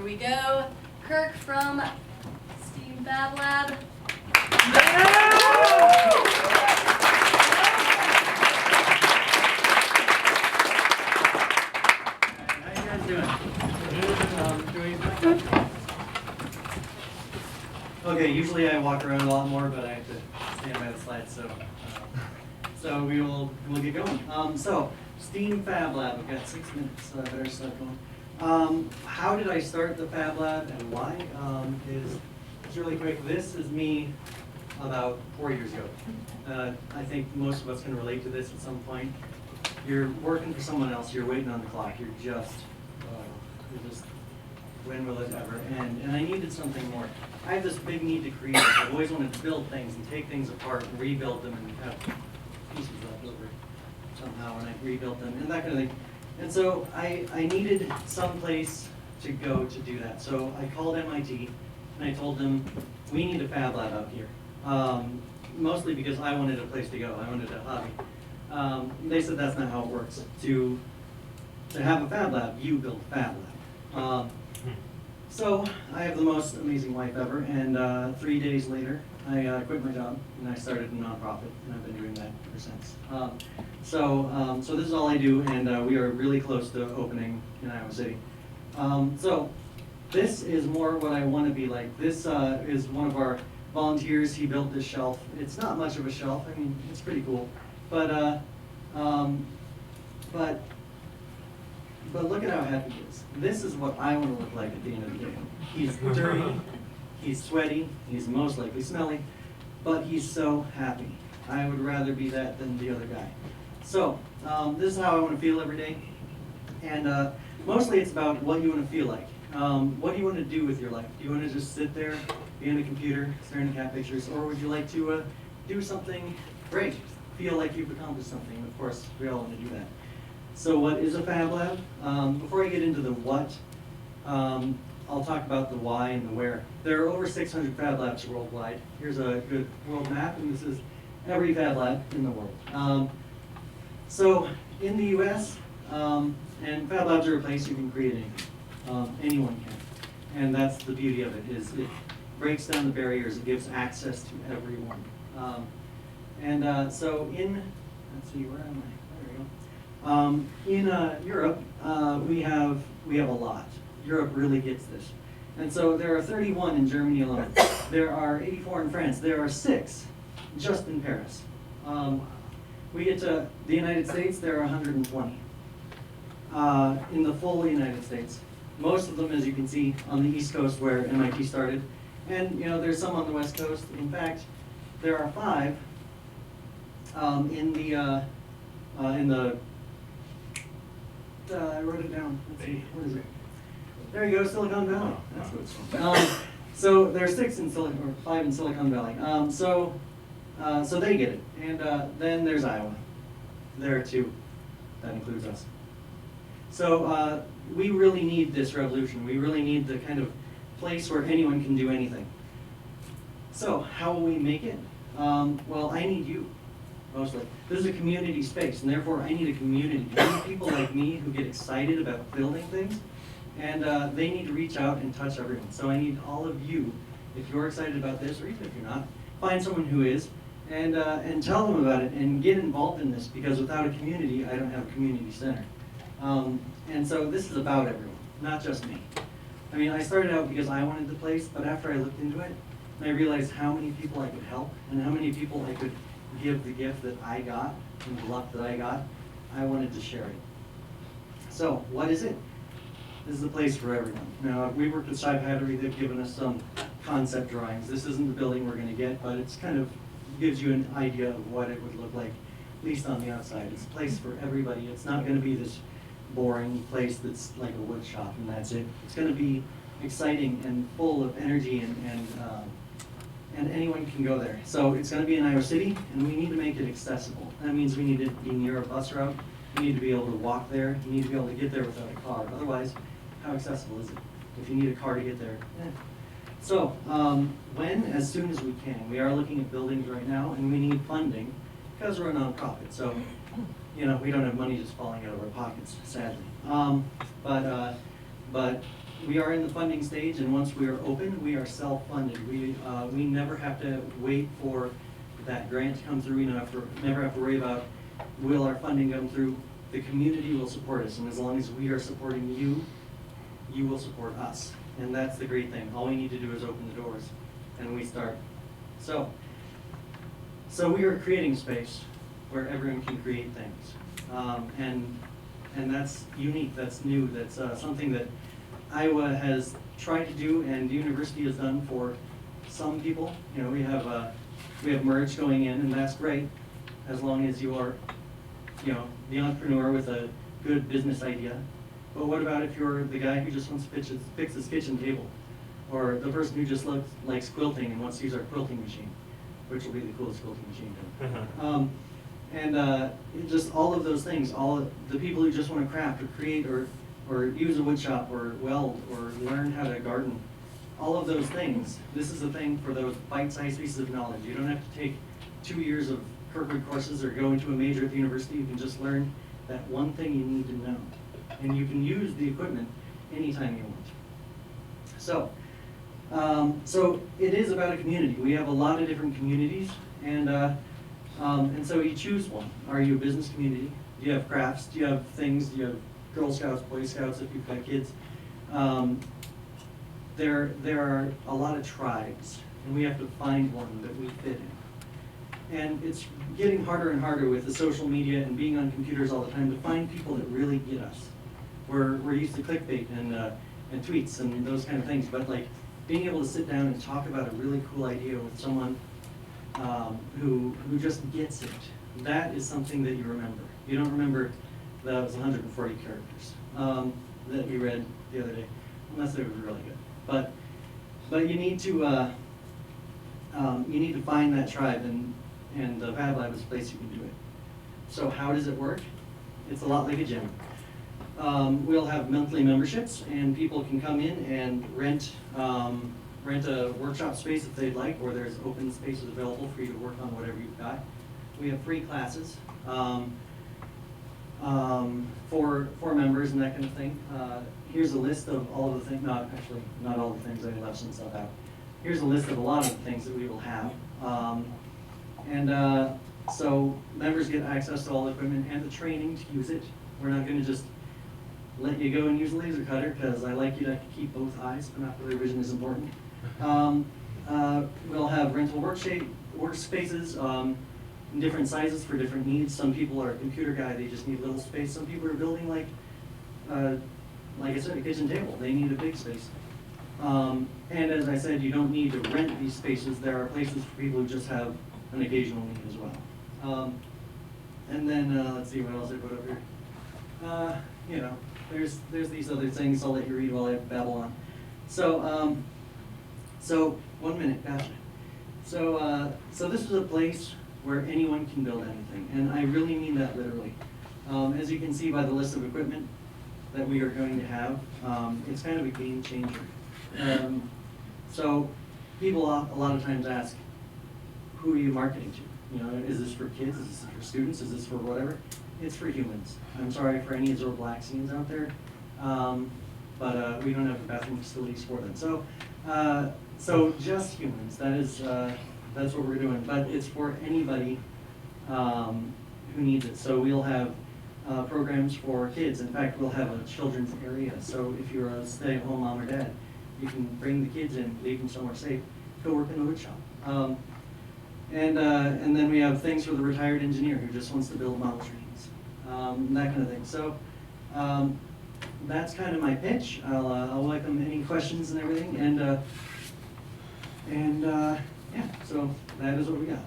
Here we go. Kirk from STEAM Fab Lab. How you guys doing? Okay, usually I walk around a lot more, but I have to stand by the slides, so we'll get going. So STEAM Fab Lab. I've got 6 minutes, so I better start going. How did I start the Fab Lab and why? It's really quick. This is me about 4 years ago. I think most of us can relate to this at some point. You're working for someone else. You're waiting on the clock. You're just when will it ever end? And I needed something more. I have this big need to create. I've always wanted to build things and take things apart and rebuild them and have pieces left over somehow, and I rebuilt them and that kind of thing. And so I needed some place to go to do that. So I called MIT and I told them, we need a Fab Lab out here. Mostly because I wanted a place to go. I wanted a hobby. They said that's not how it works. To have a Fab Lab, you build a Fab Lab. So I have the most amazing wife ever, and 3 days later, I quit my job and I started a nonprofit, and I've been doing that ever since. So this is all I do, and we are really close to opening in Iowa City. So this is more what I want to be like. This is one of our volunteers. He built this shelf. It's not much of a shelf. I mean, it's pretty cool, but look at how happy he is. This is what I want to look like at the end of the day. He's dirty, he's sweaty, he's most likely smelly, but he's so happy. I would rather be that than the other guy. So this is how I want to feel every day. And mostly it's about what you want to feel like. What do you want to do with your life? Do you want to just sit there, be on a computer, staring at cat pictures, or would you like to do something great, feel like you've accomplished something? Of course, we all want to do that. So what is a Fab Lab? Before I get into the what, I'll talk about the why and the where. There are over 600 Fab Labs worldwide. Here's a good world map, and this is every Fab Lab in the world. So in the US, and Fab Labs are a place you can create anything. Anyone can. And that's the beauty of it, is it breaks down the barriers. It gives access to everyone. So in, let's see, where am I? In Europe, we have a lot. Europe really gets this. And so there are 31 in Germany alone. There are 84 in France. There are 6 just in Paris. We get to the United States, there are 120 in the full United States. Most of them, as you can see, on the East Coast where MIT started. And there's some on the West Coast. In fact, there are 5 in the I wrote it down. Let's see, what is it? There you go, Silicon Valley. That's what it's called. So there are 6 in or 5 in Silicon Valley. So they get it. And then there's Iowa. There are 2. That includes us. So we really need this revolution. We really need the kind of place where anyone can do anything. So how will we make it? Well, I need you. Mostly. This is a community space, and therefore I need a community. I need people like me who get excited about building things, and they need to reach out and touch everyone. So I need all of you, if you're excited about this, or even if you're not, find someone who is, and tell them about it, and get involved in this, because without a community, I don't have a community center. And so this is about everyone, not just me. I mean, I started out because I wanted the place, but after I looked into it, I realized how many people I could help, and how many people I could give the gift that I got and the luck that I got. I wanted to share it. So what is it? This is a place for everyone. Now, we worked with Sci Pottery. They've given us some concept drawings. This isn't the building we're going to get, but it's kind of gives you an idea of what it would look like, at least on the outside. It's a place for everybody. It's not going to be this boring place that's like a wood shop and that's it. It's going to be exciting and full of energy, and anyone can go there. So it's going to be in Iowa City, and we need to make it accessible. That means we need to be near a bus route. You need to be able to walk there. You need to be able to get there without a car. Otherwise, how accessible is it? If you need a car to get there. So as soon as we can. We are looking at buildings right now, and we need funding because we're a nonprofit. So we don't have money just falling out of our pockets, sadly. But we are in the funding stage, and once we are open, we are self-funded. We never have to wait for that grant to come through. We never have to worry about, will our funding come through? The community will support us, and as long as we are supporting you, you will support us. And that's the great thing. All we need to do is open the doors, and we start. So we are creating space where everyone can create things. And that's unique, that's new, that's something that Iowa has tried to do and the university has done for some people. You know, we have merge going in, and that's great, as long as you are, you know, the entrepreneur with a good business idea. But what about if you're the guy who just wants to fix his kitchen table? Or the person who just likes quilting and wants to use our quilting machine, which will be the coolest quilting machine ever. Just all of those things, all of the people who just want to craft or create or use a wood shop or weld or learn how to garden, all of those things, this is a thing for those bite-sized pieces of knowledge. You don't have to take 2 years of Kirkwood courses or go into a major at the university. You can just learn that one thing you need to know. And you can use the equipment anytime you want. So it is about a community. We have a lot of different communities, and so you choose one. Are you a business community? Do you have crafts? Do you have things? Do you have Girl Scouts, Boy Scouts if you've got kids? There are a lot of tribes, and we have to find one that we fit in. And it's getting harder and harder with the social media and being on computers all the time to find people that really get us. We're used to clickbait and tweets and those kind of things, but like being able to sit down and talk about a really cool idea with someone who just gets it, that is something that you remember. You don't remember that it was 140 characters that you read the other day, unless they were really good. But you need to find that tribe, and the Fab Lab is a place you can do it. So how does it work? It's a lot like a gym. We'll have monthly memberships, and people can come in and rent a workshop space if they'd like, or there's open spaces available for you to work on whatever you've got. We have free classes for members and that kind of thing. Here's a list of all of the things, not all the things, I left some stuff out. Here's a list of a lot of the things that we will have. So members get access to all the equipment and the training to use it. We're not going to just let you go and use a laser cutter, because I like you to keep both eyes, but not really vision is important. We'll have rental workspaces in different sizes for different needs. Some people are a computer guy, they just need little space. Some people are building like I said, a kitchen table. They need a big space. And as I said, you don't need to rent these spaces. There are places for people who just have an occasional need as well. And then let's see what else I put up here. You know, there's these other things I'll let you read while I babble on. So 1 minute, gotcha. So this is a place where anyone can build anything, and I really mean that literally. As you can see by the list of equipment that we are going to have, it's kind of a game changer. So people a lot of times ask, who are you marketing to? You know, is this for kids? Is this for students? Is this for whatever? It's for humans. I'm sorry for any Blaxians out there, but we don't have bathroom facilities for them. So just humans. That's what we're doing. But it's for anybody who needs it. So we'll have programs for kids. In fact, we'll have a children's area. So if you're a stay-at-home mom or dad, you can bring the kids in, leave them somewhere safe, go work in the wood shop. And then we have things for the retired engineer who just wants to build model trains, that kind of thing. So that's kind of my pitch. I'll welcome any questions and everything. And yeah, so that is what we got.